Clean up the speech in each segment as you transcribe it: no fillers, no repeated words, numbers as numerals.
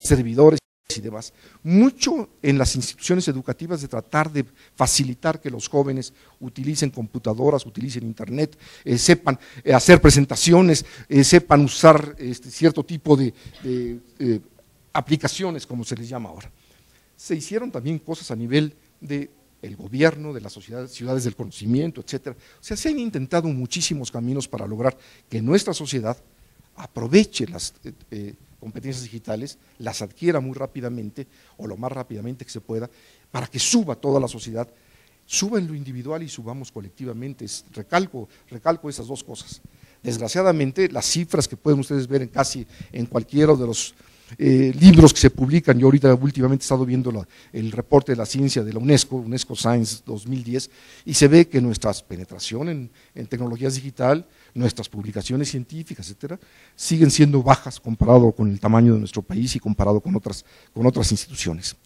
servidores y demás, mucho en las instituciones educativas de tratar de facilitar que los jóvenes utilicen computadoras, utilicen internet, sepan hacer presentaciones, sepan usar cierto tipo de aplicaciones, como se les llama ahora. Se hicieron también cosas a nivel del gobierno, de las ciudades del conocimiento, etcétera. O sea, se han intentado muchísimos caminos para lograr que nuestra sociedad aproveche las competencias digitales, las adquiera muy rápidamente o lo más rápidamente que se pueda, para que suba toda la sociedad, suba en lo individual y subamos colectivamente. Recalco esas dos cosas. Desgraciadamente, las cifras que pueden ustedes ver casi en cualquiera de los libros que se publican, yo ahorita últimamente he estado viendo el reporte de la ciencia de la UNESCO Science 2010, y se ve que nuestra penetración en tecnologías digital, nuestras publicaciones científicas, etcétera, siguen siendo bajas comparado con el tamaño de nuestro país y comparado con otras instituciones.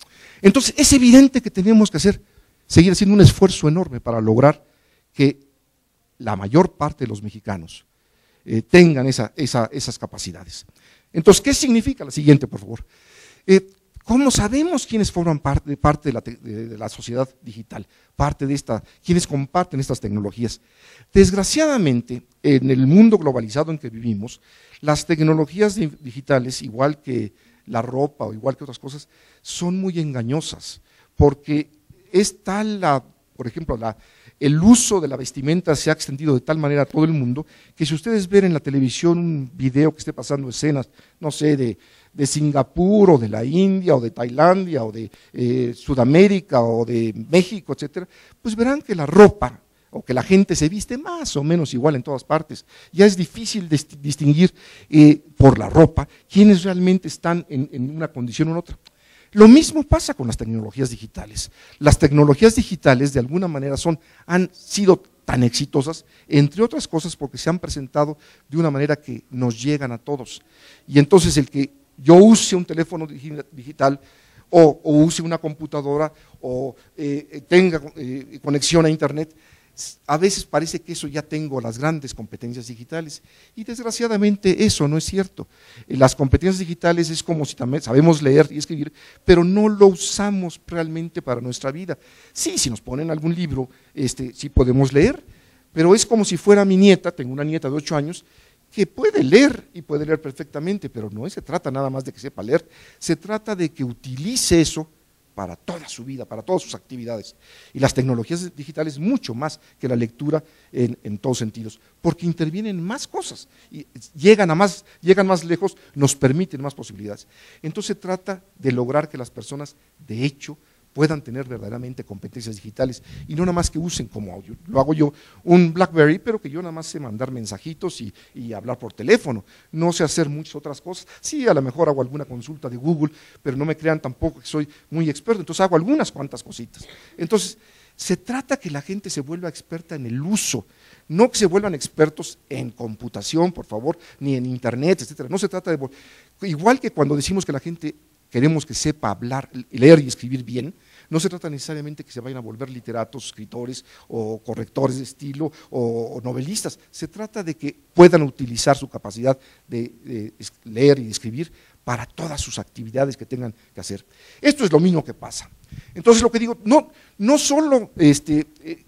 Entonces, es evidente que tenemos que seguir haciendo un esfuerzo enorme para lograr que la mayor parte de los mexicanos tengan esas capacidades. Entonces, ¿qué significa? La siguiente, por favor. ¿Cómo sabemos quiénes forman parte de la sociedad digital, quiénes comparten estas tecnologías? Desgraciadamente, en el mundo globalizado en que vivimos, las tecnologías digitales, igual que la ropa o igual que otras cosas, son muy engañosas, porque es tal por ejemplo, el uso de la vestimenta se ha extendido de tal manera a todo el mundo, que si ustedes ven en la televisión un video que esté pasando escenas, no sé, de Singapur, o de la India, o de Tailandia, o de Sudamérica, o de México, etcétera, pues verán que la ropa, o que la gente se viste más o menos igual en todas partes. Ya es difícil distinguir por la ropa quiénes realmente están en una condición u otra. Lo mismo pasa con las tecnologías digitales. Las tecnologías digitales de alguna manera han sido tan exitosas, entre otras cosas porque se han presentado de una manera que nos llegan a todos. Y entonces el que yo use un teléfono digital o use una computadora o tenga conexión a internet, a veces parece que eso ya tengo las grandes competencias digitales, y desgraciadamente eso no es cierto. Las competencias digitales es como si también sabemos leer y escribir, pero no lo usamos realmente para nuestra vida. Sí, si nos ponen algún libro, sí podemos leer, pero es como si fuera mi nieta, tengo una nieta de 8 años, que puede leer y puede leer perfectamente, pero no se trata nada más de que sepa leer, se trata de que utilice eso para toda su vida, para todas sus actividades. Y las tecnologías digitales mucho más que la lectura en todos sentidos, porque intervienen más cosas, y llegan más lejos, nos permiten más posibilidades. Entonces se trata de lograr que las personas, de hecho, puedan tener verdaderamente competencias digitales, y no nada más que usen como lo hago yo, un BlackBerry, pero que yo nada más sé mandar mensajitos y hablar por teléfono, no sé hacer muchas otras cosas. Sí, a lo mejor hago alguna consulta de Google, pero no me crean tampoco que soy muy experto, entonces hago algunas cuantas cositas. Entonces, se trata que la gente se vuelva experta en el uso, no que se vuelvan expertos en computación, por favor, ni en internet, etcétera. No se trata de… Igual que cuando decimos que la gente queremos que sepa hablar, leer y escribir bien, no se trata necesariamente que se vayan a volver literatos, escritores o correctores de estilo o novelistas, se trata de que puedan utilizar su capacidad de leer y escribir para todas sus actividades que tengan que hacer. Esto es lo mismo que pasa. Entonces lo que digo, no solo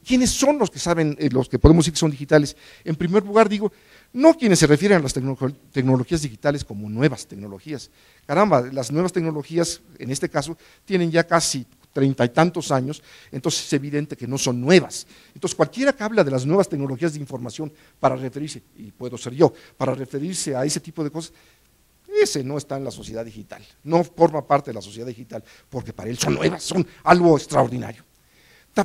quiénes son los que saben, los que podemos decir que son digitales. En primer lugar digo, no quienes se refieren a las tecnologías digitales como nuevas tecnologías. Caramba, las nuevas tecnologías, en este caso, tienen ya casi 30 y tantos años, entonces es evidente que no son nuevas. Entonces cualquiera que habla de las nuevas tecnologías de información para referirse, y puedo ser yo, para referirse a ese tipo de cosas, ese no está en la sociedad digital, no forma parte de la sociedad digital, porque para él son nuevas, son algo extraordinario.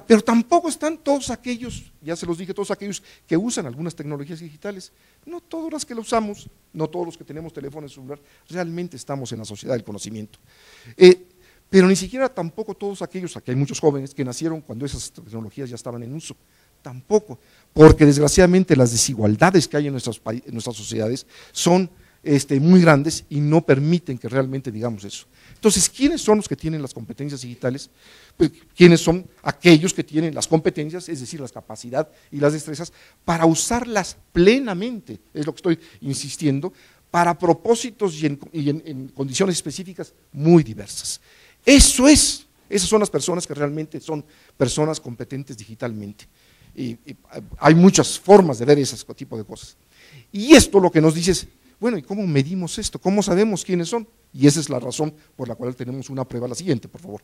Pero tampoco están todos aquellos, ya se los dije, todos aquellos que usan algunas tecnologías digitales. No todos los que lo usamos, no todos los que tenemos teléfono celular, realmente estamos en la sociedad del conocimiento. Pero ni siquiera tampoco todos aquellos, aquí hay muchos jóvenes que nacieron cuando esas tecnologías ya estaban en uso, tampoco, porque desgraciadamente las desigualdades que hay en nuestras sociedades son muy grandes y no permiten que realmente digamos eso. Entonces, ¿quiénes son los que tienen las competencias digitales? Pues, ¿quiénes son aquellos que tienen las competencias, es decir, la capacidad y las destrezas para usarlas plenamente? Es lo que estoy insistiendo, para propósitos y en condiciones específicas muy diversas. Esas son las personas que realmente son personas competentes digitalmente. Y hay muchas formas de ver ese tipo de cosas. Y esto lo que nos dice es, bueno, ¿y cómo medimos esto? ¿Cómo sabemos quiénes son? Y esa es la razón por la cual tenemos una prueba, la siguiente, por favor.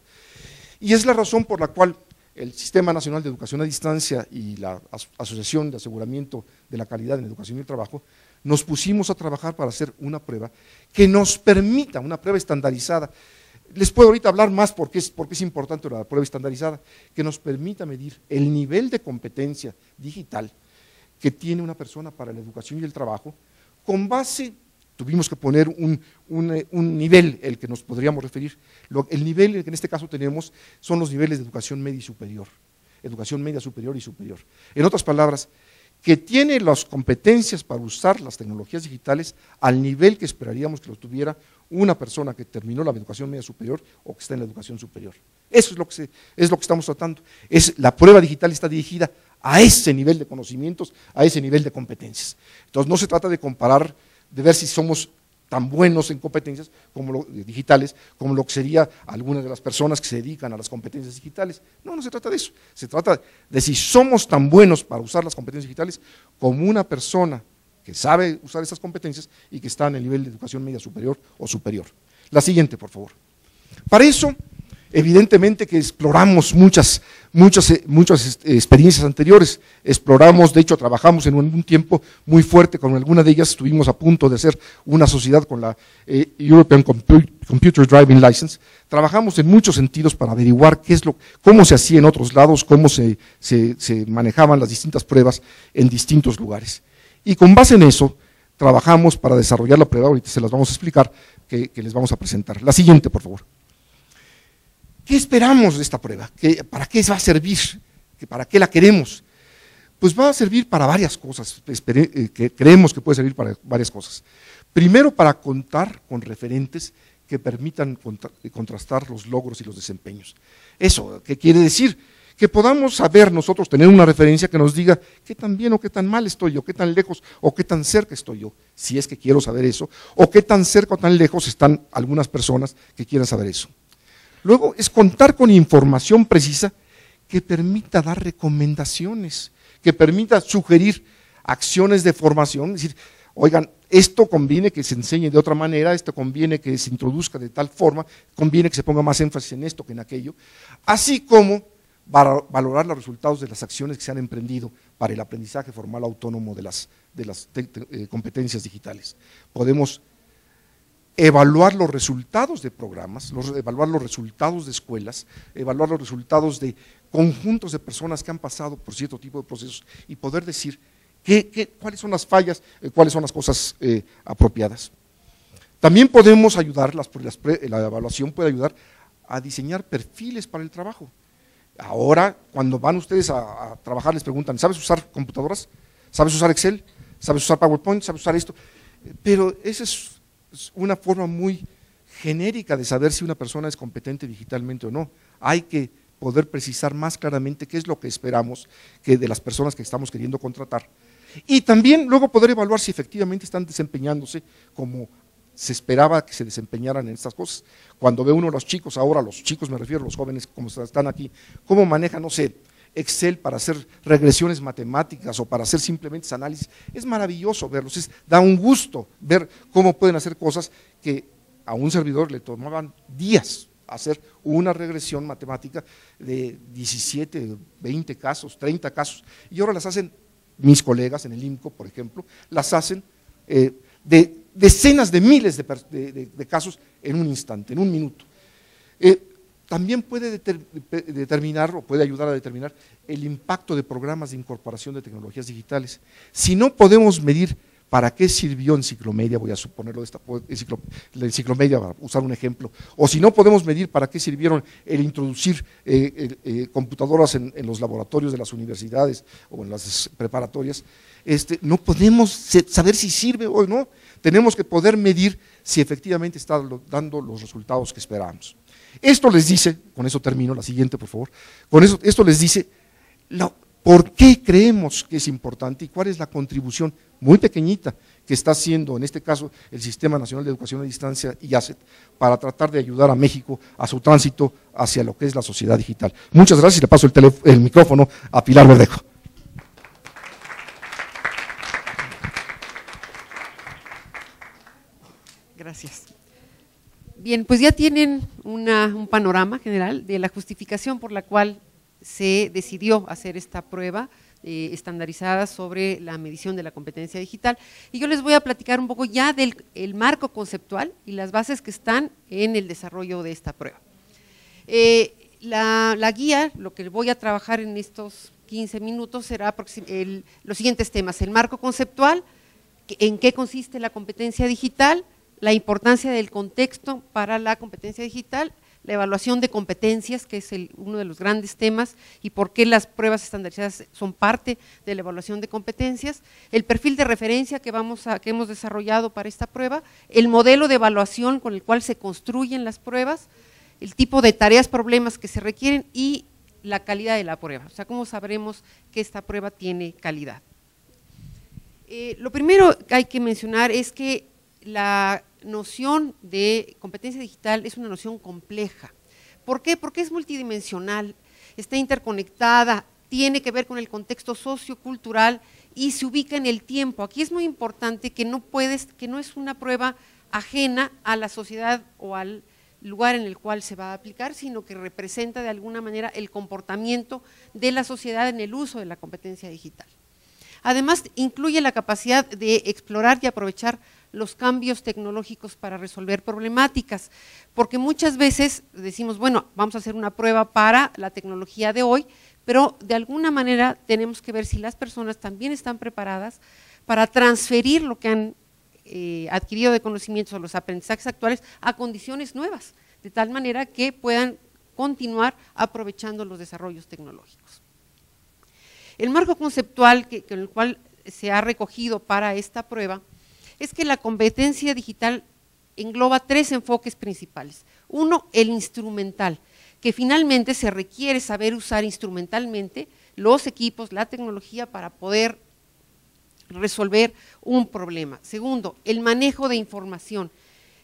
Y es la razón por la cual el Sistema Nacional de Educación a Distancia y la Asociación de Aseguramiento de la Calidad en Educación y el Trabajo nos pusimos a trabajar para hacer una prueba que nos permita, una prueba estandarizada. Les puedo ahorita hablar más porque es importante la prueba estandarizada, que nos permita medir el nivel de competencia digital que tiene una persona para la educación y el trabajo, con base, tuvimos que poner un nivel, el que nos podríamos referir, el nivel que en este caso tenemos son los niveles de educación media y superior, educación media superior y superior. En otras palabras, que tiene las competencias para usar las tecnologías digitales al nivel que esperaríamos que lo tuviera una persona que terminó la educación media superior o que está en la educación superior. Eso es lo que estamos tratando. La prueba digital está dirigida a ese nivel de conocimientos, a ese nivel de competencias. Entonces no se trata de comparar, de ver si somos tan buenos en competencias digitales como lo que sería algunas de las personas que se dedican a las competencias digitales. No se trata de eso, se trata de si somos tan buenos para usar las competencias digitales como una persona que sabe usar esas competencias y que está en el nivel de educación media superior o superior. La siguiente, por favor. Para eso, evidentemente que exploramos muchas experiencias anteriores, exploramos, de hecho trabajamos en un tiempo muy fuerte con alguna de ellas, estuvimos a punto de hacer una sociedad con la European Computer Driving License, trabajamos en muchos sentidos para averiguar cómo se hacía en otros lados, cómo se manejaban las distintas pruebas en distintos lugares. Y con base en eso, trabajamos para desarrollar la prueba, ahorita se las vamos a explicar, que les vamos a presentar. La siguiente, por favor. ¿Qué esperamos de esta prueba? ¿Para qué va a servir? ¿Para qué la queremos? Pues va a servir para varias cosas, creemos que puede servir para varias cosas. Primero, para contar con referentes que permitan contrastar los logros y los desempeños. ¿Eso qué quiere decir? Que podamos saber nosotros, tener una referencia que nos diga qué tan bien o qué tan mal estoy yo, qué tan lejos o qué tan cerca estoy yo, si es que quiero saber eso, o qué tan cerca o tan lejos están algunas personas que quieran saber eso. Luego es contar con información precisa que permita dar recomendaciones, que permita sugerir acciones de formación, es decir, oigan, esto conviene que se enseñe de otra manera, esto conviene que se introduzca de tal forma, conviene que se ponga más énfasis en esto que en aquello, así como valorar los resultados de las acciones que se han emprendido para el aprendizaje formal autónomo de las competencias digitales. Podemos evaluar los resultados de programas, evaluar los resultados de escuelas, evaluar los resultados de conjuntos de personas que han pasado por cierto tipo de procesos y poder decir cuáles son las fallas, cuáles son las cosas apropiadas. También podemos ayudar, la evaluación puede ayudar a diseñar perfiles para el trabajo. Ahora, cuando van ustedes a trabajar, les preguntan, ¿sabes usar computadoras? ¿Sabes usar Excel? ¿Sabes usar PowerPoint? ¿Sabes usar esto? Pero esa es una forma muy genérica de saber si una persona es competente digitalmente o no. Hay que poder precisar más claramente qué es lo que esperamos de las personas que estamos queriendo contratar. Y también luego poder evaluar si efectivamente están desempeñándose como se esperaba que se desempeñaran en estas cosas. Cuando ve uno a los chicos, ahora los chicos me refiero a los jóvenes como están aquí, cómo manejan, no sé, Excel para hacer regresiones matemáticas o para hacer simplemente análisis, es maravilloso verlos, da un gusto ver cómo pueden hacer cosas que a un servidor le tomaban días hacer una regresión matemática de 17, 20 casos, 30 casos, y ahora las hacen mis colegas en el IMCO, por ejemplo, las hacen de decenas de miles de casos en un instante, en un minuto. También puede determinar o puede ayudar a determinar el impacto de programas de incorporación de tecnologías digitales. Si no podemos medir para qué sirvió Enciclomedia, voy a suponerlo, la Enciclomedia, para usar un ejemplo, o si no podemos medir para qué sirvieron el introducir computadoras en los laboratorios de las universidades o en las preparatorias, no podemos saber si sirve o no, tenemos que poder medir si efectivamente está dando los resultados que esperamos. Esto les dice, con eso termino, la siguiente por favor, esto les dice por qué creemos que es importante y cuál es la contribución muy pequeñita que está haciendo, en este caso, el Sistema Nacional de Educación a Distancia y ACET, para tratar de ayudar a México a su tránsito hacia lo que es la sociedad digital. Muchas gracias y le paso el micrófono a Pilar Verdejo. Gracias. Bien, pues ya tienen un panorama general de la justificación por la cual se decidió hacer esta prueba estandarizada sobre la medición de la competencia digital. Y yo les voy a platicar un poco ya del marco conceptual y las bases que están en el desarrollo de esta prueba. La guía, lo que voy a trabajar en estos 15 minutos será los siguientes temas: el marco conceptual, en qué consiste la competencia digital, la importancia del contexto para la competencia digital, la evaluación de competencias, que es uno de los grandes temas, y por qué las pruebas estandarizadas son parte de la evaluación de competencias, el perfil de referencia que hemos desarrollado para esta prueba, el modelo de evaluación con el cual se construyen las pruebas, el tipo de tareas, problemas que se requieren y la calidad de la prueba, o sea, cómo sabremos que esta prueba tiene calidad. Lo primero que hay que mencionar es que la noción de competencia digital es una noción compleja. ¿Por qué? Porque es multidimensional, está interconectada, tiene que ver con el contexto sociocultural y se ubica en el tiempo. Aquí es muy importante que no es una prueba ajena a la sociedad o al lugar en el cual se va a aplicar, sino que representa de alguna manera el comportamiento de la sociedad en el uso de la competencia digital. Además, incluye la capacidad de explorar y aprovechar los cambios tecnológicos para resolver problemáticas, porque muchas veces decimos, bueno, vamos a hacer una prueba para la tecnología de hoy, pero de alguna manera tenemos que ver si las personas también están preparadas para transferir lo que han adquirido de conocimientos o los aprendizajes actuales a condiciones nuevas, de tal manera que puedan continuar aprovechando los desarrollos tecnológicos. El marco conceptual con el cual se ha recogido para esta prueba es que la competencia digital engloba 3 enfoques principales. Uno, el instrumental, que finalmente se requiere saber usar instrumentalmente los equipos, la tecnología para poder resolver un problema. Segundo, el manejo de información,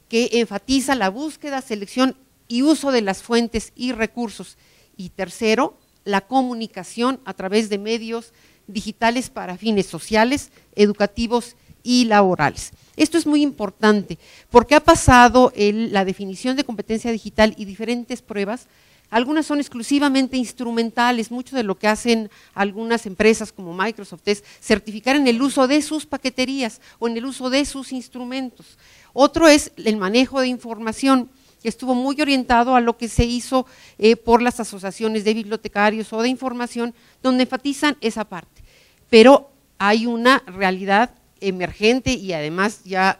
que enfatiza la búsqueda, selección y uso de las fuentes y recursos. Y tercero, la comunicación a través de medios digitales para fines sociales, educativos y laborales. Esto es muy importante porque ha pasado la definición de competencia digital y diferentes pruebas. Algunas son exclusivamente instrumentales, mucho de lo que hacen algunas empresas como Microsoft es certificar en el uso de sus paqueterías o en el uso de sus instrumentos. Otro es el manejo de información, que estuvo muy orientado a lo que se hizo por las asociaciones de bibliotecarios o de información, donde enfatizan esa parte. Pero hay una realidad emergente y además ya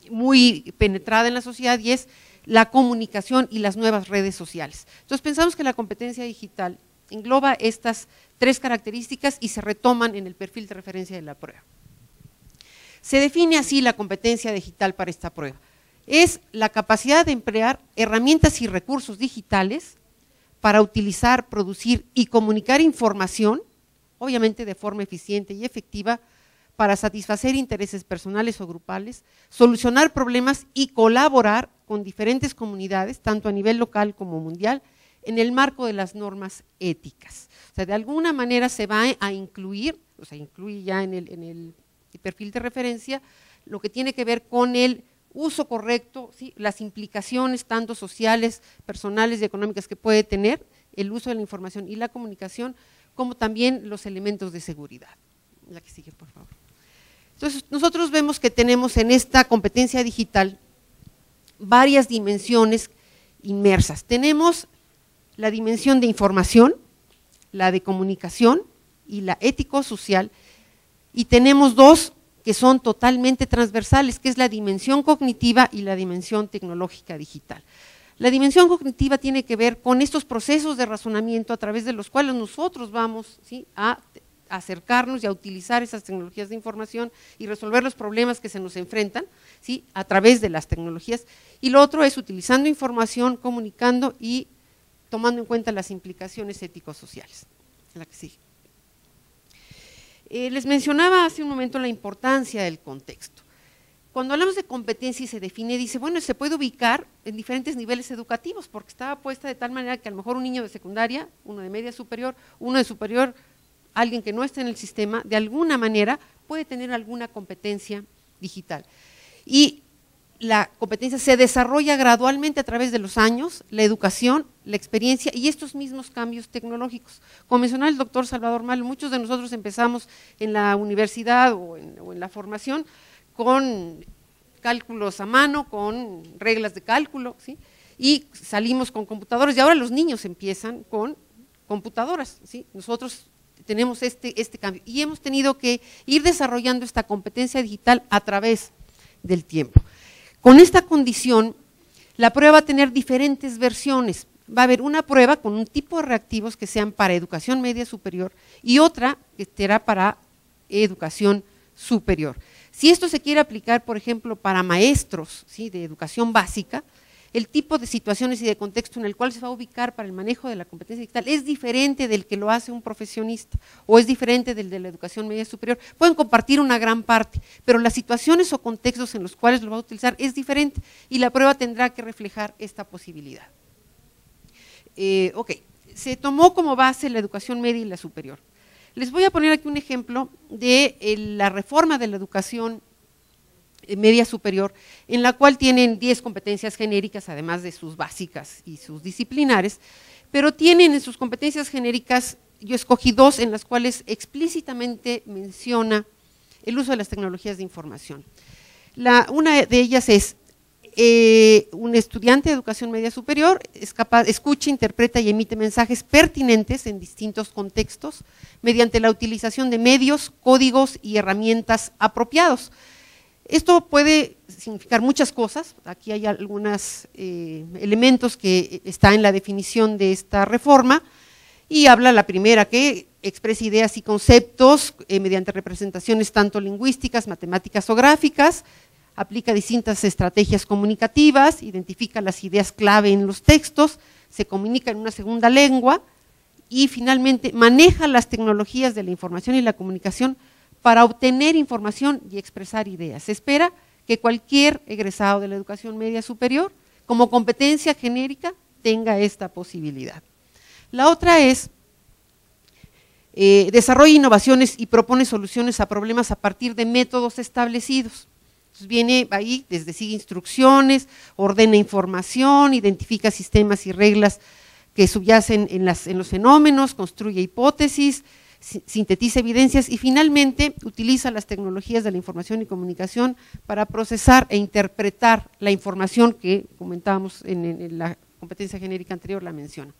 muy penetrada en la sociedad, y es la comunicación y las nuevas redes sociales. Entonces pensamos que la competencia digital engloba estas 3 características y se retoman en el perfil de referencia de la prueba. Se define así la competencia digital para esta prueba: es la capacidad de emplear herramientas y recursos digitales para utilizar, producir y comunicar información, obviamente de forma eficiente y efectiva, para satisfacer intereses personales o grupales, solucionar problemas y colaborar con diferentes comunidades, tanto a nivel local como mundial, en el marco de las normas éticas. O sea, de alguna manera se va a incluir, o sea, incluye ya en el perfil de referencia, lo que tiene que ver con el uso correcto, ¿sí?, las implicaciones tanto sociales, personales y económicas que puede tener el uso de la información y la comunicación, como también los elementos de seguridad. La que sigue, por favor. Entonces, nosotros vemos que tenemos en esta competencia digital varias dimensiones inmersas. Tenemos la dimensión de información, la de comunicación y la ético-social, y tenemos 2 que son totalmente transversales, que es la dimensión cognitiva y la dimensión tecnológica digital. La dimensión cognitiva tiene que ver con estos procesos de razonamiento a través de los cuales nosotros vamos, ¿sí?, a acercarnos y a utilizar esas tecnologías de información y resolver los problemas que se nos enfrentan, ¿sí?, a través de las tecnologías. Y lo otro es utilizando información, comunicando y tomando en cuenta las implicaciones ético-sociales. La que sigue. Les mencionaba hace un momento la importancia del contexto. Cuando hablamos de competencia y se define, dice, bueno, se puede ubicar en diferentes niveles educativos, porque estaba puesta de tal manera que a lo mejor un niño de secundaria, uno de media superior, uno de superior, alguien que no esté en el sistema, de alguna manera puede tener alguna competencia digital. Y la competencia se desarrolla gradualmente a través de los años, la educación, la experiencia y estos mismos cambios tecnológicos. Como mencionaba el doctor Salvador Malo, muchos de nosotros empezamos en la universidad o en la formación con cálculos a mano, con reglas de cálculo, ¿sí? Y salimos con computadores y ahora los niños empiezan con computadoras, ¿sí? Nosotros tenemos este cambio y hemos tenido que ir desarrollando esta competencia digital a través del tiempo. Con esta condición, la prueba va a tener diferentes versiones. Va a haber una prueba con un tipo de reactivos que sean para educación media superior y otra que será para educación superior. Si esto se quiere aplicar, por ejemplo, para maestros, ¿sí?, de educación básica, el tipo de situaciones y de contexto en el cual se va a ubicar para el manejo de la competencia digital es diferente del que lo hace un profesionista o es diferente del de la educación media superior. Pueden compartir una gran parte, pero las situaciones o contextos en los cuales lo va a utilizar es diferente y la prueba tendrá que reflejar esta posibilidad. Se tomó como base la educación media y la superior. Les voy a poner aquí un ejemplo de la reforma de la educación media superior, en la cual tienen 10 competencias genéricas, además de sus básicas y sus disciplinares, pero tienen en sus competencias genéricas, yo escogí 2 en las cuales explícitamente menciona el uso de las tecnologías de información. Una de ellas es, un estudiante de educación media superior escucha, interpreta y emite mensajes pertinentes en distintos contextos mediante la utilización de medios, códigos y herramientas apropiados. Esto puede significar muchas cosas, aquí hay algunos elementos que están en la definición de esta reforma y habla la primera que expresa ideas y conceptos mediante representaciones tanto lingüísticas, matemáticas o gráficas, aplica distintas estrategias comunicativas, identifica las ideas clave en los textos, se comunica en una segunda lengua y finalmente maneja las tecnologías de la información y la comunicación para obtener información y expresar ideas. Se espera que cualquier egresado de la educación media superior, como competencia genérica, tenga esta posibilidad. La otra es, desarrolla innovaciones y propone soluciones a problemas a partir de métodos establecidos. Entonces viene ahí, sigue instrucciones, ordena información, identifica sistemas y reglas que subyacen en los fenómenos, construye hipótesis, sintetiza evidencias y finalmente utiliza las tecnologías de la información y comunicación para procesar e interpretar la información que comentábamos en la competencia genérica anterior, la menciona.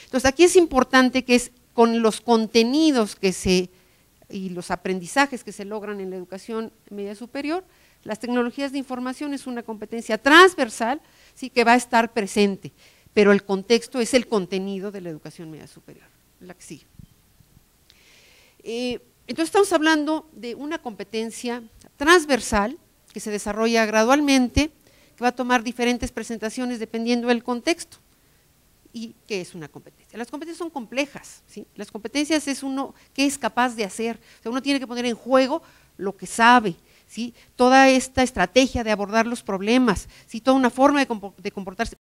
Entonces aquí es importante que es con los contenidos y los aprendizajes que se logran en la educación media superior, las tecnologías de información es una competencia transversal, sí, que va a estar presente, pero el contexto es el contenido de la educación media superior, la que sigue. Entonces estamos hablando de una competencia transversal que se desarrolla gradualmente, que va a tomar diferentes presentaciones dependiendo del contexto. ¿Y qué es una competencia? Las competencias son complejas, ¿sí? Las competencias es uno que es capaz de hacer, o sea, uno tiene que poner en juego lo que sabe, ¿sí? Toda esta estrategia de abordar los problemas, ¿sí? Toda una forma de comportarse